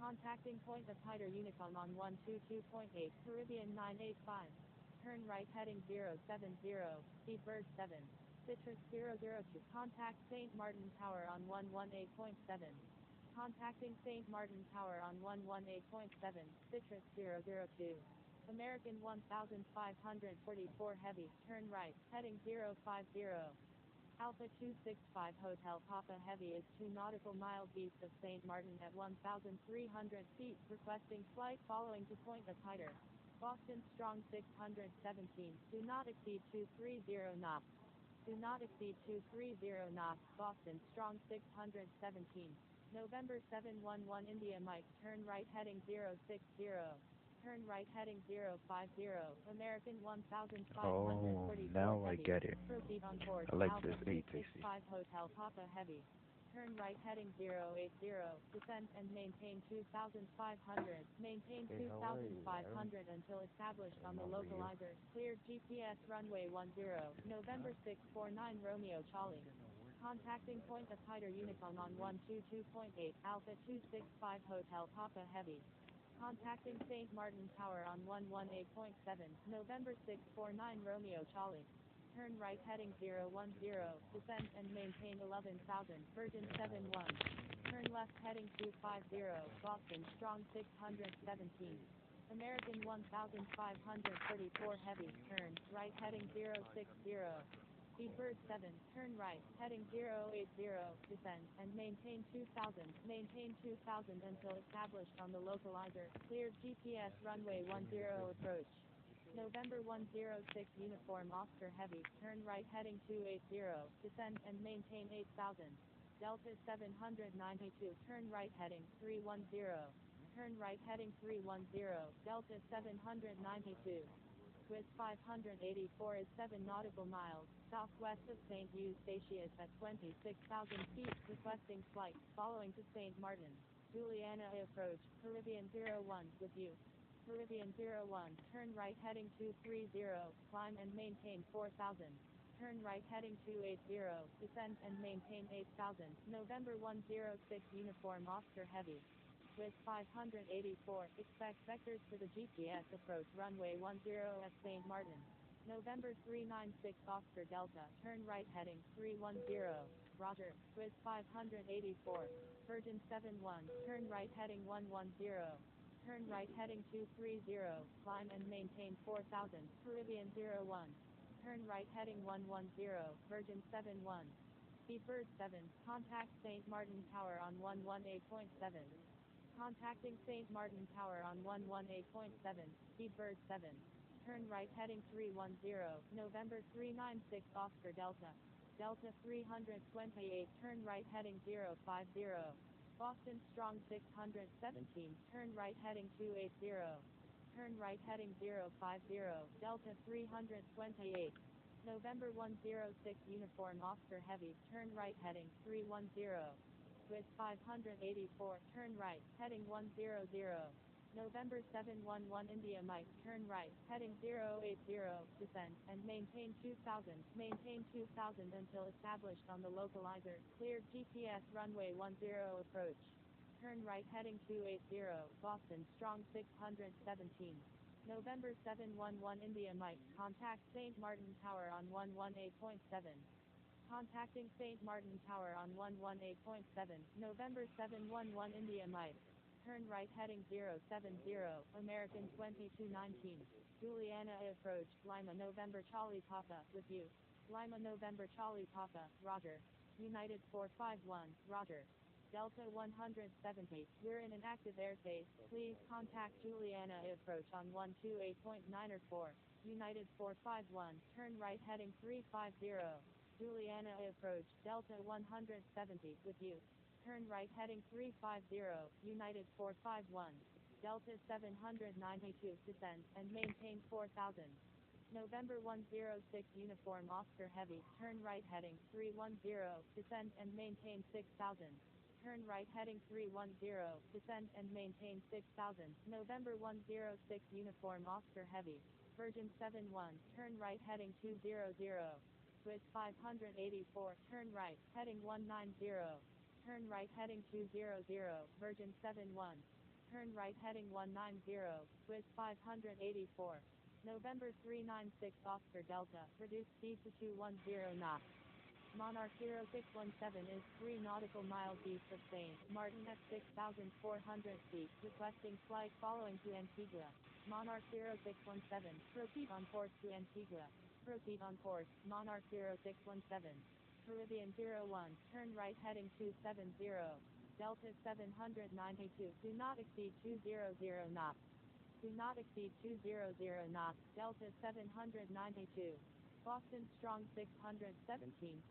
Contacting point of Hyder Unicom on 122.8, Caribbean 985. Turn right heading 070, Speedbird 7. Citrus 002, contact St. Martin Tower on 118.7. Contacting St. Martin Tower on 118.7, Citrus 002. American 1544 Heavy, turn right, heading 050. Alpha 265 Hotel Papa Heavy is 2 nautical miles east of St. Martin at 1,300 feet, requesting flight following to point of Hyder. Boston Strong 617, do not exceed 230 knots. Do not exceed 230 knots, Boston Strong 617. November 711 India Mike, turn right heading 060. Turn right heading 050, American Oh, 1544 now I Heavy. get it. Proceed on board I like Alpha this ATC. 265 Hotel Papa Heavy. Turn right heading 080, descend and maintain 2,500. Maintain Hey, how are you, 2,500 until established on the How are you? localizer. Cleared GPS runway 10, November 649 Romeo Charlie. Contacting point of Hyder Unicom on 122.8, Alpha 265 Hotel Papa Heavy. Contacting St. Martin Tower on 118.7, November 649 Romeo Charlie. Turn right heading 010, descend and maintain 11,000, Virgin 71. Turn left heading 250, Boston Strong 617. American 1544 Heavy, turn right heading 060. Speedbird 7, turn right, heading 080, descend, and maintain 2,000. Maintain 2,000 until established on the localizer. Cleared GPS runway 10 approach. November 106 Uniform Oscar Heavy, turn right heading 280, descend and maintain 8,000. Delta 792, turn right heading 310. Turn right heading 310, Delta 792. With 584 is 7 nautical miles, southwest of St. Eustatius at 26,000 feet, requesting flight, following to St. Martin. Juliana approach, Caribbean 01, with you. Caribbean 01, turn right heading 230, climb and maintain 4,000. Turn right heading 280, descend and maintain 8,000. November 106 Uniform Oscar Heavy. With 584, expect vectors for the GPS approach runway 10 at St. Martin. November 396 Oscar Delta, turn right heading 310. Roger, with 584. Virgin 71, turn right heading 110. Turn right heading 230, climb and maintain 4,000. Caribbean 01. Turn right heading 110, Virgin 71. Speedbird 7, contact St. Martin Tower on 118.7. Contacting St. Martin Tower on 118.7, Speedbird 7. Turn right heading 310, November 396 Oscar Delta. Delta 328, turn right heading 050. Boston Strong 617, turn right heading 280. Turn right heading 050, Delta 328. November 106 Uniform Oscar Heavy, turn right heading 310. Swiss 584, turn right, heading 100. November 711 India Mike, turn right, heading 080, descend, and maintain 2000, until established on the localizer, cleared GPS runway 10 approach. Turn right heading 280, Boston, strong 617. November 711 India Mike, contact St. Martin Tower on 118.7. Contacting St. Martin Tower on 118.7, November 711 India Mike. Turn right heading 070, American 2219. Juliana approach, Lima November Charlie Papa, with you. Lima November Charlie Papa, Roger. United 451, Roger. Delta 170, we're in an active airspace, please contact Juliana approach on 128.9 or 4. United 451, turn right heading 350. Juliana approach, Delta 170, with you. Turn right heading 350, United 451. Delta 792, descend, and maintain 4000. November 106 Uniform Oscar Heavy, turn right heading 310, descend and maintain 6000. Turn right heading 310, descend and maintain 6000. November 106 Uniform Oscar Heavy, Virgin 71, turn right heading 200. Swiss 584, turn right, heading 190. Turn right heading 200, Virgin 71. Turn right heading 190, Swiss 584. November 396 Oscar Delta, reduce speed to 210 knots. Monarch 0617 is 3 nautical miles east of St. Martin at 6,400 feet, requesting flight following to Antigua. Monarch 0617, proceed on course to Antigua. Proceed on course, Monarch 0617. Caribbean 01, turn right heading 270, Delta 792, do not exceed 200 knots. Do not exceed 200 knots, Delta 792. Boston strong 617,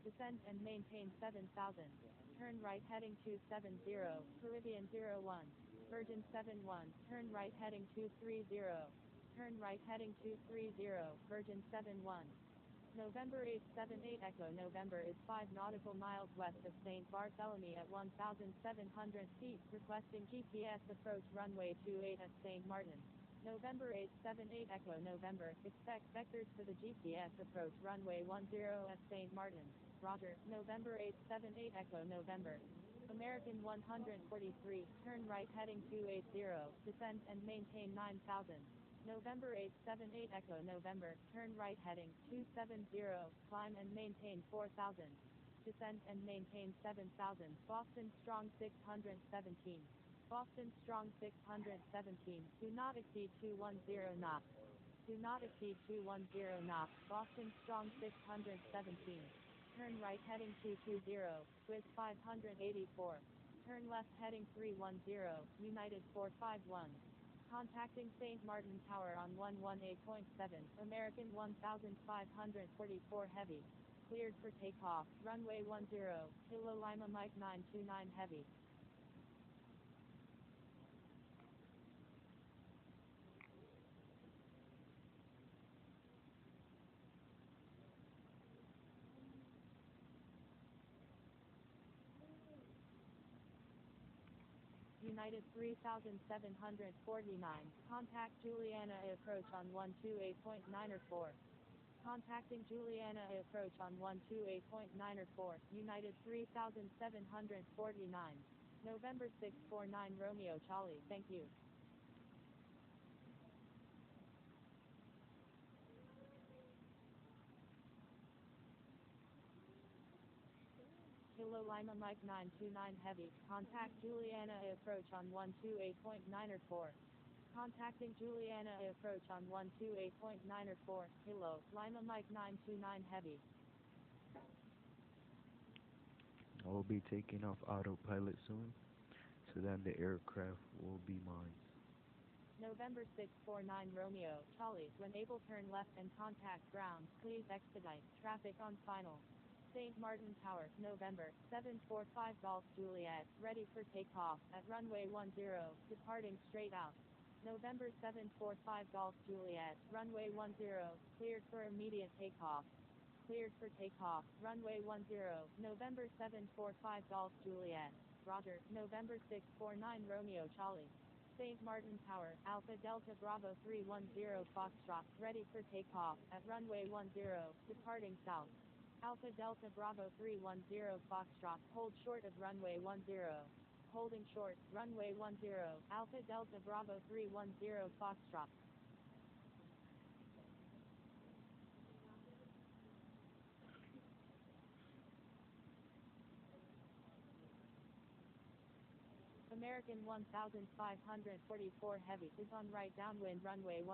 descend and maintain 7000. Turn right heading 270, Caribbean 01, Virgin 71, turn right heading 230. Turn right heading 230, Virgin 71. November 878 Echo November is 5 nautical miles west of St. Barthélemy at 1,700 feet, requesting GPS approach runway 28 at St. Martin. November 878 Echo November, expect vectors for the GPS approach runway 10 at St. Martin. Roger, November 878 Echo November. American 143, turn right heading 280, descend and maintain 9,000. November 878 Echo November, turn right heading 270, climb and maintain 4,000. Descend and maintain 7,000. Boston strong 617. Boston strong 617, do not exceed 210 knots. Do not exceed 210 knots. Boston strong 617. Turn right heading 220, Swiss 584. Turn left heading 310, United 451. Contacting St. Martin Tower on 118.7, American 1544 Heavy. Cleared for takeoff, runway 10, Kilo Lima Mike 929 Heavy. United 3749, contact Juliana approach on 128.9 or 4. Contacting Juliana approach on 128.9 or 4, United 3749. November 649 Romeo Charlie, thank you. Kilo Lima Mike 929 Heavy, contact Juliana approach on 128.9 or 4. Contacting Juliana approach on 128.9 or 4, Kilo Lima Mike 929 Heavy. I will be taking off autopilot soon, so then the aircraft will be mine. November 649 Romeo Charlie, when able turn left and contact ground, please expedite, traffic on final. St. Martin Tower, November 745 Golf Juliet, ready for takeoff, at runway 10, departing straight out. November 745 Golf Juliet, runway 10, cleared for immediate takeoff. Cleared for takeoff, runway 10, November 745 Golf Juliet. Roger, November 649 Romeo Charlie. St. Martin Tower, Alpha Delta Bravo 310 Foxtrot, ready for takeoff, at runway 10, departing south. Alpha Delta Bravo 310 Foxtrot, hold short of runway 10. Holding short, runway 10, Alpha Delta Bravo 310 Foxtrot. American 1544 Heavy is on right downwind runway 10.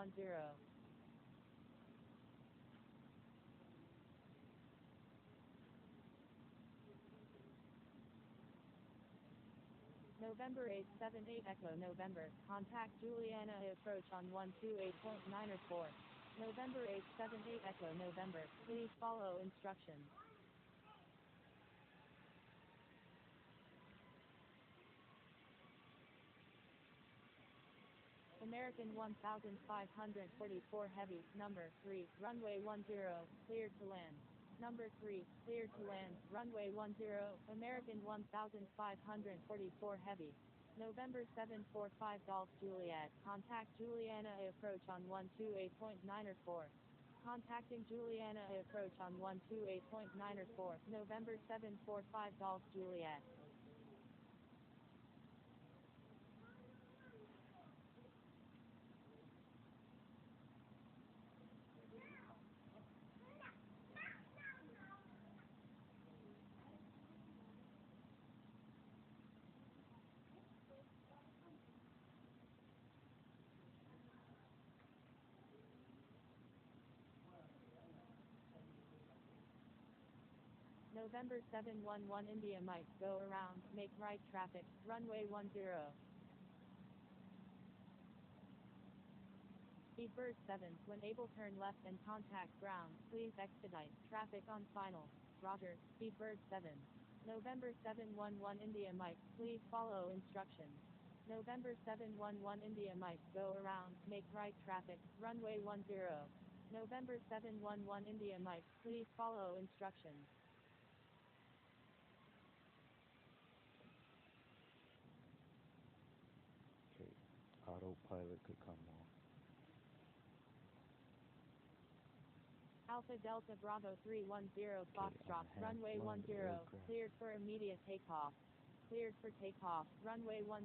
November 878 Echo November, contact Juliana approach on 128.9 or 4. November 878 Echo November, please follow instructions. American 1544 Heavy, number 3, runway 10, cleared to land. Number 3, cleared to land, runway 10, American 1544 Heavy. November 745 Golf Juliet, contact Juliana approach on 128.9 or 4. Contacting Juliana approach on 128.9 or 4, November 745 Golf Juliet. November 711 India Mike, go around, make right traffic, runway 10. Bird 7, when able turn left and contact ground, please expedite, traffic on final. Roger, Bird 7. November 711 India Mike, please follow instructions. November 711 India Mike, go around, make right traffic, runway 10. November 711 India Mike, please follow instructions. Okay, autopilot could come on. Alpha Delta Bravo 310 Foxtrot, runway 10, cleared for immediate takeoff. Cleared for takeoff, runway 10,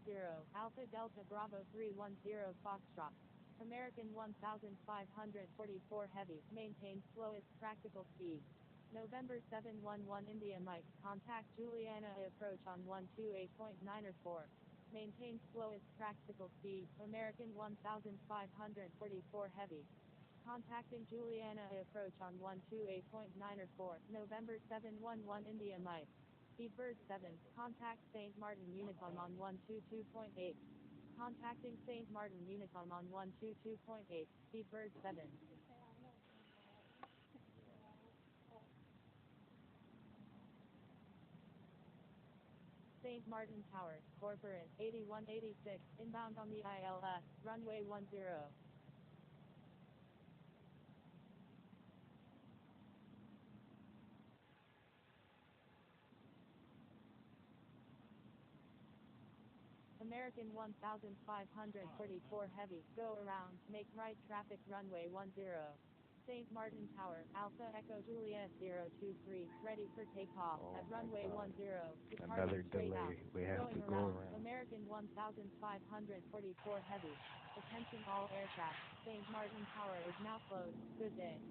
Alpha Delta Bravo 310 Foxtrot. American 1544 Heavy, maintain slowest practical speed. November 711 India Mike, contact Juliana approach on 128.9 or 4. Maintain slowest practical speed, American 1544 Heavy. Contacting Juliana approach on 128.9 or 4, November 711 India Mike. Bird 7, contact St. Martin Unicom on 122.8. Contacting St. Martin Unicom on 122.8, Bird 7. St. Martin Tower, Corporate, 8186, inbound on the ILS, runway 10. American 1544 Heavy, go around, make right traffic runway 10. St. Martin Tower, Alpha Echo Juliet 023, ready for takeoff, at runway 10, Another departing straight out, delay. We have going to go around, around. American 1544 Heavy. Attention all aircraft, St. Martin Tower is now closed, good day.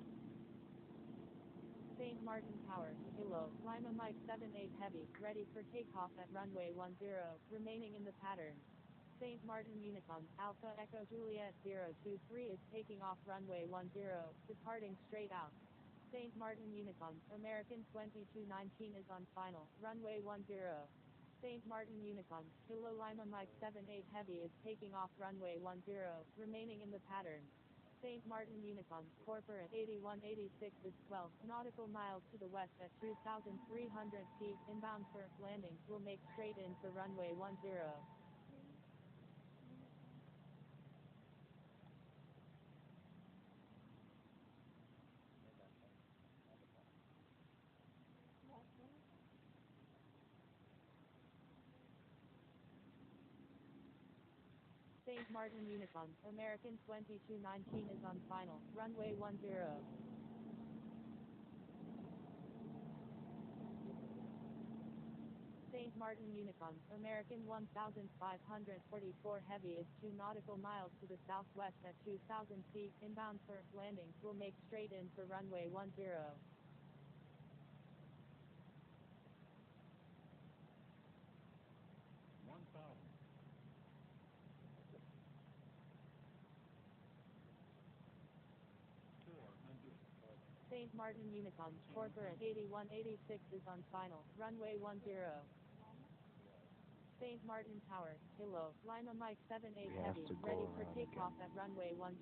St. Martin Tower, Kilo, Lima Mike 78 Heavy, ready for takeoff at runway 10, remaining in the pattern. St. Martin Unicom, Alpha Echo Juliet 023 is taking off runway 10, departing straight out. St. Martin Unicom, American 2219 is on final, runway 10. St. Martin Unicom, Kilo Lima Mike 78 Heavy is taking off runway 10, remaining in the pattern. St. Martin Unicom, Corporate 8186 is 12 nautical miles to the west at 2,300 feet, inbound for landing, will make straight in for runway 10. St. Martin Unicom, American 2219 is on final, runway 10. St. Martin Unicom, American 1544 Heavy is 2 nautical miles to the southwest at 2,000 feet, inbound for landing, will make straight in for runway 10. 1,400. St. Martin Unicom, Corporate 8186 is on final, runway 10. St. Martin Tower, Kilo, Lima Mike 78 We have Heavy, to go ready for around takeoff again. at runway 10,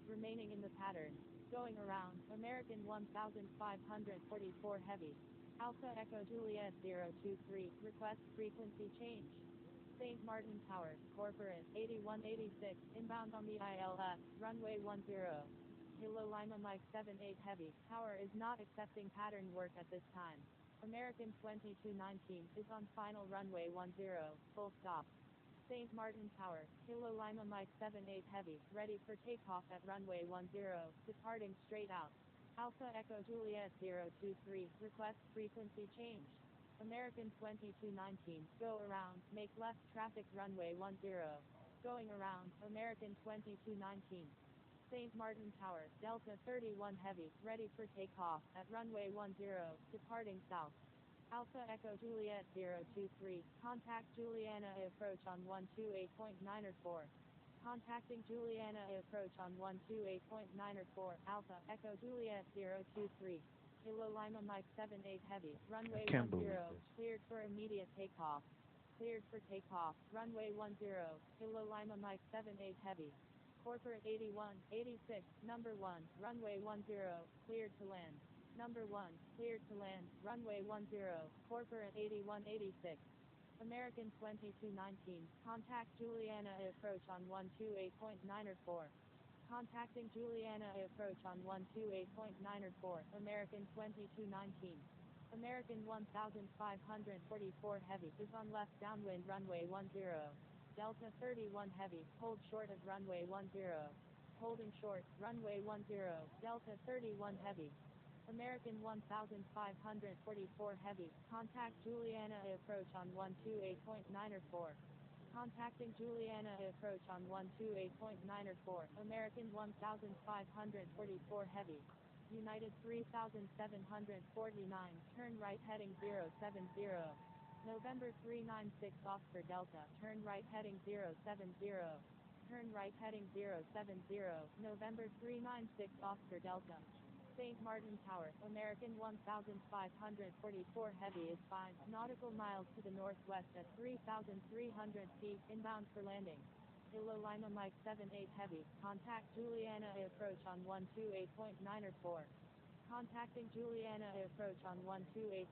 remaining in the pattern. Going around, American 1544 Heavy. Alpha Echo Juliet 023, request frequency change. St. Martin Tower, Corporate 8186, inbound on the ILS, runway 10. Kilo Lima Mike 78 Heavy, tower is not accepting pattern work at this time. American 2219 is on final runway 10, full stop. St. Martin Tower, Kilo Lima Mike 78 Heavy, ready for takeoff at runway 10, departing straight out. Alpha Echo Juliet 023, request frequency change. American 2219, go around, make left traffic runway 10. Going around, American 2219. St. Martin Tower, Delta 31 Heavy, ready for takeoff at runway 10, departing south. Alpha Echo Juliet 023, contact Juliana approach on 128.9 or 4. Contacting Juliana approach on 128.9 or 4, Alpha Echo Juliet 023. Kilo Lima Mike 78 Heavy, runway 10, Can't believe this. cleared for immediate takeoff. Cleared for takeoff, runway 10, Kilo Lima Mike 78 Heavy. Corporate 8186, number 1, runway 10, cleared to land. Number 1, cleared to land, runway 10, Corporate 8186. American 2219, contact Juliana approach on 128.9 or 4. Contacting Juliana approach on 128.9 or 4, American 2219. American 1544 Heavy is on left downwind runway 10. Delta 31 Heavy, hold short of runway 10. Holding short, runway 10, Delta 31 Heavy. American 1544 Heavy, contact Juliana approach on 128.9 or 4. Contacting Juliana approach on 128.9 or 4, American 1544 Heavy. United 3749, turn right heading 070. November 396 Oscar Delta, turn right heading 070. Turn right heading 070, November 396 Oscar Delta. St. Martin Tower, American 1544 Heavy is 5 nautical miles to the northwest at 3,300 feet, inbound for landing. Kilo Lima Mike 78 Heavy, contact Juliana approach on 128.9 or 4. Contacting Juliana approach on 128.9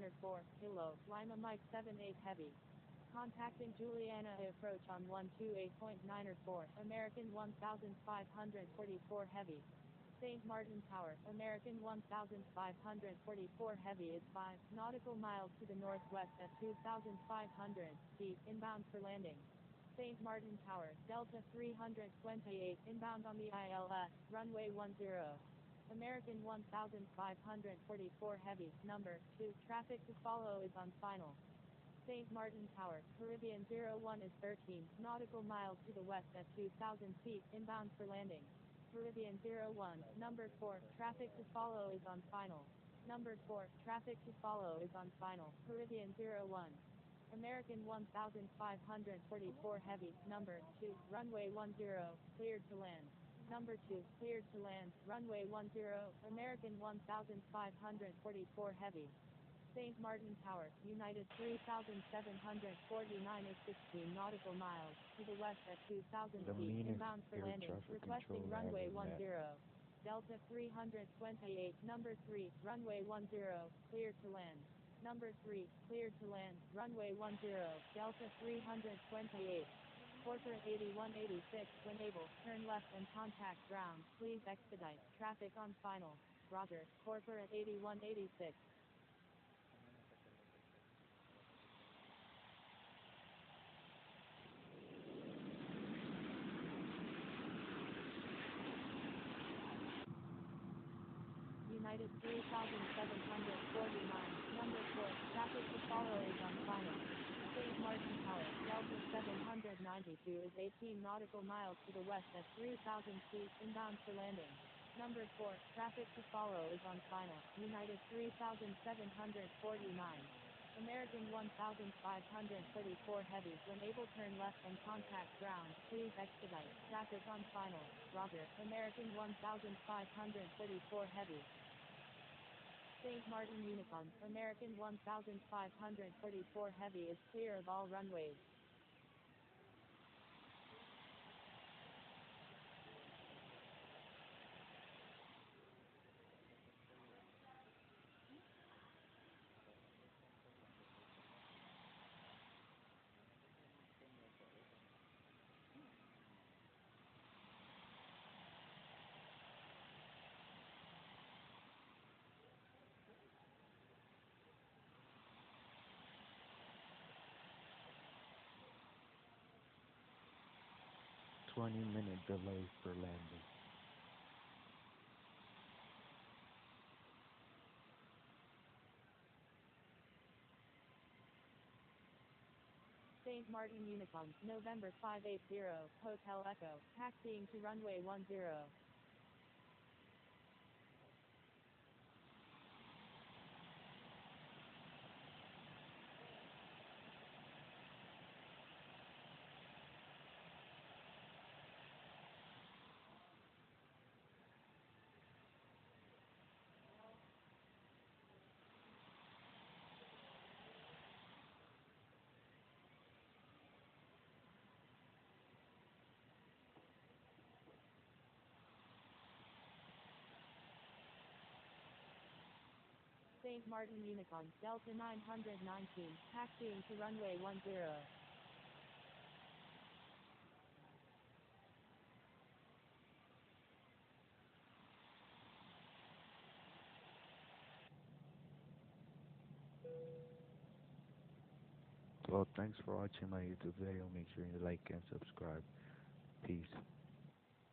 or 4, Kilo, Lima Mike 78 Heavy. Contacting Juliana approach on 128.9 or 4, American 1544 Heavy. St. Martin Tower, American 1544 Heavy is 5 nautical miles to the northwest at 2,500 feet, inbound for landing. St. Martin Tower, Delta 328, inbound on the ILS, runway 10. American 1544 Heavy, number 2, traffic to follow is on final. St. Martin Tower, Caribbean 01 is 13 nautical miles to the west at 2,000 feet, inbound for landing. Caribbean 01, number 4, traffic to follow is on final. Number 4, traffic to follow is on final. Caribbean 01. American 1544 Heavy, number 2, runway 10, cleared to land. Number 2, cleared to land, runway 10, American 1544 Heavy. St. Martin Tower, United 3749 is 16 nautical miles, to the west at 2,000 The feet, meanest inbound for air landing, traffic requesting controller I runway ever 10. met. Delta 328, number 3, runway 10, cleared to land. Number 3, cleared to land, runway 10, Delta 328. Corporate 8186, when able, turn left and contact ground, please expedite, traffic on final. Roger, Corporate 8186. United 3749. Number 4, traffic to follow is on final. St. Martin Tower, Delta 792 is 18 nautical miles to the west at 3,000 feet inbound for landing. Number 4, traffic to follow is on final. United 3749. American 1534 heavy. When able, turn left and contact ground. Please expedite. Traffic on final. Roger. American 1534 heavy. St. Martin Unicorn. American 1534 heavy is clear of all runways. Twenty-minute delay for landing. St. Martin Unicorn. November 580. Hotel Echo. Taxiing to runway 10. St. Martin Unicorn. Delta 919. Taxiing to runway 10. Well, thanks for watching my YouTube video. Make sure you like and subscribe. Peace.